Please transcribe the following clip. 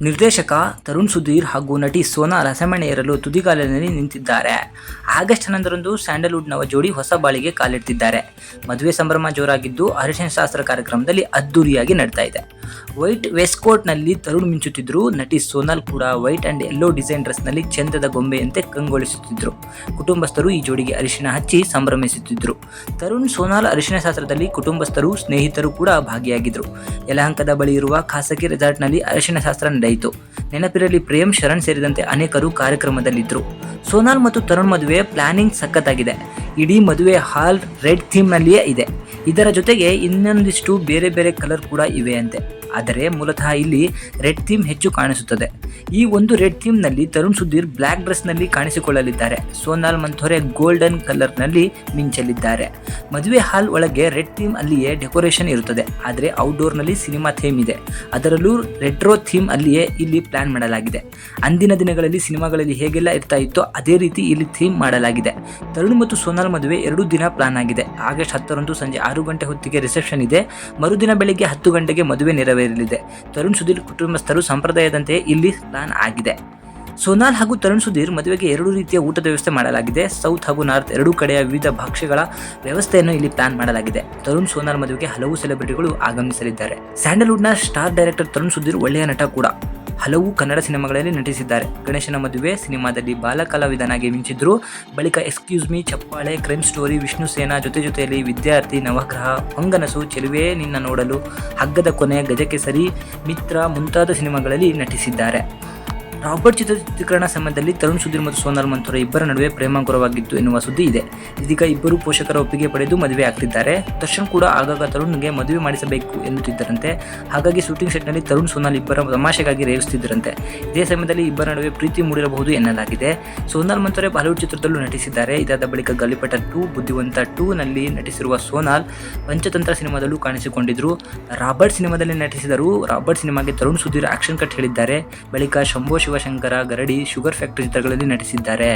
ನಿರ್ದೇಶಕ ತರುಣ್ ಸುಧೀರ್ ಹಾಗೂ ನಟಿ ಸೋನಾಲ್ ಹಸೆಮಣೆ ಏರಲು ತುದಿಗಾಲಿನಲ್ಲಿ ನಿಂತಿದ್ದಾರೆ. ಆಗಸ್ಟ್ 11ರಂದು ಸ್ಯಾಂಡಲ್ವುಡ್ ನವ ಜೋಡಿ ಹೊಸ ಬಾಳಿಗೆ ಕಾಲಿಡ್ತಿದ್ದಾರೆ. ಮದುವೆ ಸಂಭ್ರಮ ಜೋರಾಗಿದ್ದು ಅರಿಶಿನ ಶಾಸ್ತ್ರ ಕಾರ್ಯಕ್ರಮದಲ್ಲಿ ಅದ್ದೂರಿಯಾಗಿ ನಡೀತಾ ಇದೆ. ವೈಟ್ ವೇಸ್ಟ್ಕೋಟ್ನಲ್ಲಿ ತರುಣ್ ಮಿಂಚುತ್ತಿದ್ರು. ನಟಿ ಸೋನಾಲ್ ಕೂಡ ವೈಟ್ ಅಂಡ್ ಯೆಲ್ಲೋ ಡಿಸೈನ್ ಡ್ರೆಸ್ನಲ್ಲಿ ಚಂದದ ಗೊಂಬೆಯಂತೆ ಕಂಗೊಳಿಸುತ್ತಿದ್ರು. ಕುಟುಂಬಸ್ಥರು ಈ ಜೋಡಿಗೆ ಅರಿಶಿನ ಹಚ್ಚಿ ಸಂಭ್ರಮಿಸುತ್ತಿದ್ರು. ತರುಣ್ ಸೋನಾಲ್ ಅರಿಶಿನ ಶಾಸ್ತ್ರದಲ್ಲಿ ಕುಟುಂಬಸ್ಥರು ಸ್ನೇಹಿತರು ಕೂಡ ಭಾಗಿಯಾಗಿದ್ದರು. ಯಲಹಂಕದ ಬಳಿ ಇರುವ ಖಾಸಗಿ ರೆಸಾರ್ಟ್ನಲ್ಲಿ ಅರಿಶಿನ ಶಾಸ್ತ್ರ ನಡೆಯಿತು. ನೆನಪಿರಲಿ ಪ್ರೇಮ್, ಶರಣ್ ಸೇರಿದಂತೆ ಅನೇಕರು ಕಾರ್ಯಕ್ರಮದಲ್ಲಿದ್ದರು. ಸೋನಾಲ್ ಮತ್ತು ತರುಣ್ ಮದುವೆ ಪ್ಲಾನಿಂಗ್ ಸಖತ್ತಾಗಿದೆ. ಇಡೀ ಮದುವೆ ಹಾಲ್ ರೆಡ್ ಥೀಮ್ನಲ್ಲಿಯೇ ಇದೆ. ಇದರ ಜೊತೆಗೆ ಇನ್ನೊಂದಿಷ್ಟು ಬೇರೆ ಬೇರೆ ಕಲರ್ ಕೂಡ ಇವೆ ಅಂತೆ. ಆದರೆ ಮೂಲತಃ ಇಲ್ಲಿ ರೆಡ್ ಥೀಮ್ ಹೆಚ್ಚು ಕಾಣಿಸುತ್ತದೆ. ಈ ಒಂದು ರೆಡ್ ಥೀಮ್ನಲ್ಲಿ ತರುಣ್ ಸುಧೀರ್ ಬ್ಲ್ಯಾಕ್ ಡ್ರೆಸ್ನಲ್ಲಿ ಕಾಣಿಸಿಕೊಳ್ಳಲಿದ್ದಾರೆ. ಸೋನಾಲ್ ಮಂಥೋರೆ ಗೋಲ್ಡನ್ ಕಲರ್ನಲ್ಲಿ ಮಿಂಚಲಿದ್ದಾರೆ. ಮದುವೆ ಹಾಲ್ ಒಳಗೆ ರೆಡ್ ಥೀಮ್ ಅಲ್ಲಿಯೇ ಡೆಕೋರೇಷನ್ ಇರುತ್ತದೆ. ಆದರೆ ಔಟ್ಡೋರ್ನಲ್ಲಿ ಸಿನಿಮಾ ಥೀಮ್ ಇದೆ. ಅದರಲ್ಲೂ ರೆಟ್ರೋ ಥೀಮ್ ಅಲ್ಲಿಯೇ ಇಲ್ಲಿ ಪ್ಲಾನ್ ಮಾಡಲಾಗಿದೆ. ಅಂದಿನ ದಿನಗಳಲ್ಲಿ ಸಿನಿಮಾಗಳಲ್ಲಿ ಹೇಗೆಲ್ಲ ಇರ್ತಾ ಇತ್ತೋ ಅದೇ ರೀತಿ ಇಲ್ಲಿ ಥೀಮ್ ಮಾಡಲಾಗಿದೆ. ತರುಣ್ ಮತ್ತು ಸೋನಾಲ್ ಮದುವೆ 2 ದಿನ ಪ್ಲಾನ್ ಆಗಿದೆ. ಆಗಸ್ಟ್ 10ರಂದು ಸಂಜೆ 6 ಗಂಟೆ ಹೊತ್ತಿಗೆ ರಿಸೆಪ್ಷನ್ ಇದೆ. ಮರುದಿನ ಬೆಳಿಗ್ಗೆ 10 ಗಂಟೆಗೆ ಮದುವೆ ನೆರವೇರಲಿದೆ. ತರುಣ್ ಸುಧೀರ್ ಕುಟುಂಬಸ್ಥರು ಸಂಪ್ರದಾಯದಂತೆ ಇಲ್ಲಿ ಪ್ಲಾನ್ ಆಗಿದೆ. ಸೋನಾಲ್ ಹಾಗೂ ತರುಣ್ ಸುಧೀರ್ ಮದುವೆಗೆ 2 ರೀತಿಯ ಊಟದ ವ್ಯವಸ್ಥೆ ಮಾಡಲಾಗಿದೆ. ಸೌತ್ ಹಾಗೂ ನಾರ್ತ್ ಎರಡೂ ಕಡೆಯ ವಿವಿಧ ಭಕ್ಷ್ಯಗಳ ವ್ಯವಸ್ಥೆಯನ್ನು ಇಲ್ಲಿ ಪ್ಲಾನ್ ಮಾಡಲಾಗಿದೆ. ತರುಣ್ ಸೋನಾಲ್ ಮದುವೆಗೆ ಹಲವು ಸೆಲೆಬ್ರಿಟಿಗಳು ಆಗಮಿಸಲಿದ್ದಾರೆ. ಸ್ಯಾಂಡಲ್ವುಡ್ನ ಸ್ಟಾರ್ ಡೈರೆಕ್ಟರ್ ತರುಣ್ ಸುಧೀರ್ ಒಳ್ಳೆಯ ನಟ ಕೂಡ. ಹಲವು ಕನ್ನಡ ಸಿನಿಮಾಗಳಲ್ಲಿ ನಟಿಸಿದ್ದಾರೆ. ಗಣೇಶನ ಮದುವೆ ಸಿನಿಮಾದಲ್ಲಿ ಬಾಲ ಕಲಾವಿದನಾಗಿ ಮಿಂಚಿದ್ರು. ಬಳಿಕ ಎಕ್ಸ್ಕ್ಯೂಸ್ ಮೀ, ಚಪ್ಪಾಳೆ, ಕ್ರೈಮ್ ಸ್ಟೋರಿ, ವಿಷ್ಣು ಸೇನಾ, ಜೊತೆಯಲ್ಲಿ ವಿದ್ಯಾರ್ಥಿ, ನವಗ್ರಹ, ಹೊಂಗನಸು, ಚೆಲುವೆ ನಿನ್ನ ನೋಡಲು, ಹಗ್ಗದ ಕೊನೆ, ಗಜಕೇಸರಿ, ಮಿತ್ರ ಮುಂತಾದ ಸಿನಿಮಾಗಳಲ್ಲಿ ನಟಿಸಿದ್ದಾರೆ. ರಾಬರ್ಟ್ ಚಿತ್ರೀಕರಣ ಸಮಯದಲ್ಲಿ ತರುಣ್ ಸುಧೀರ್ ಮತ್ತು ಸೋನಾಲ್ ಮಂಥೋರೆ ಇಬ್ಬರ ನಡುವೆ ಪ್ರೇಮಾಂಕುರವಾಗಿತ್ತು ಎನ್ನುವ ಸುದ್ದಿ ಇದೆ. ಇದೀಗ ಇಬ್ಬರು ಪೋಷಕರ ಒಪ್ಪಿಗೆ ಪಡೆದು ಮದುವೆ ಆಗ್ತಿದ್ದಾರೆ. ದರ್ಶನ್ ಕೂಡ ಆಗಾಗ ತರುಣ್ಗೆ ಮದುವೆ ಮಾಡಿಸಬೇಕು ಎನ್ನುತ್ತಿದ್ದರಂತೆ. ಹಾಗಾಗಿ ಶೂಟಿಂಗ್ ಸೆಟ್ನಲ್ಲಿ ತರುಣ್ ಸೋನಾಲ್ ಇಬ್ಬರ ತಮಾಷೆಗಾಗಿ ರೇಗಿಸುತ್ತಿದ್ದರಂತೆ. ಇದೇ ಸಮಯದಲ್ಲಿ ಇಬ್ಬರ ನಡುವೆ ಪ್ರೀತಿ ಮೂಡಿರಬಹುದು ಎನ್ನಲಾಗಿದೆ. ಸೋನಾಲ್ ಮಂಥೋರೆ ಬಾಲಿವುಡ್ ಚಿತ್ರದಲ್ಲೂ ನಟಿಸಿದ್ದಾರೆ. ಇದಾದ ಬಳಿಕ ಗಾಲಿಪಟ 2, ಬುದ್ಧಿವಂತ 2 ನಲ್ಲಿ ನಟಿಸಿರುವ ಸೋನಾಲ್ ಪಂಚತಂತ್ರ ಸಿನಿಮಾದಲ್ಲೂ ಕಾಣಿಸಿಕೊಂಡಿದ್ರು. ರಾಬರ್ಟ್ ಸಿನಿಮಾದಲ್ಲಿ ನಟಿಸಿದರು. ರಾಬರ್ಟ್ ಸಿನಿಮಾಗೆ ತರುಣ್ ಸುಧೀರ್ ಆಕ್ಷನ್ ಕಟ್ ಹೇಳಿದ್ದಾರೆ. ಬಳಿಕ ಶಂಭೋ ಶಿವಶಂಕರ, ಗರಡಿ, ಶುಗರ್ ಫ್ಯಾಕ್ಟರಿ ಚಿತ್ರಗಳಲ್ಲಿ ನಟಿಸಿದ್ದಾರೆ.